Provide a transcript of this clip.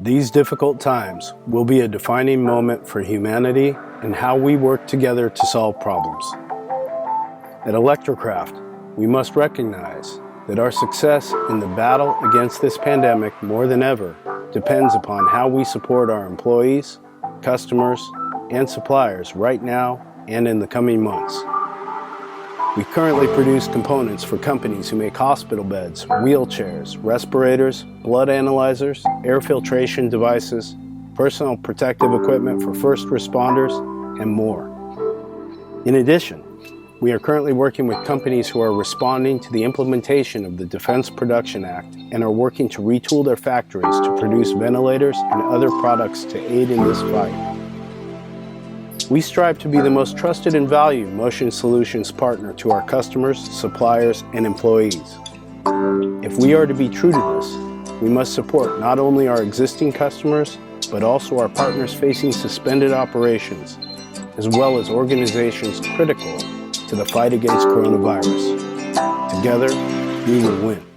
These difficult times will be a defining moment for humanity and how we work together to solve problems. At ElectroCraft, we must recognize that our success in the battle against this pandemic more than ever depends upon how we support our employees, customers, and suppliers right now and in the coming months. We currently produce components for companies who make hospital beds, wheelchairs, respirators, blood analyzers, air filtration devices, personal protective equipment for first responders, and more. In addition, we are currently working with companies who are responding to the implementation of the Defense Production Act and are working to retool their factories to produce ventilators and other products to aid in this fight. We strive to be the most trusted and valued motion solutions partner to our customers, suppliers, and employees. If we are to be true to this, we must support not only our existing customers, but also our partners facing suspended operations, as well as organizations critical to the fight against coronavirus. Together, we will win.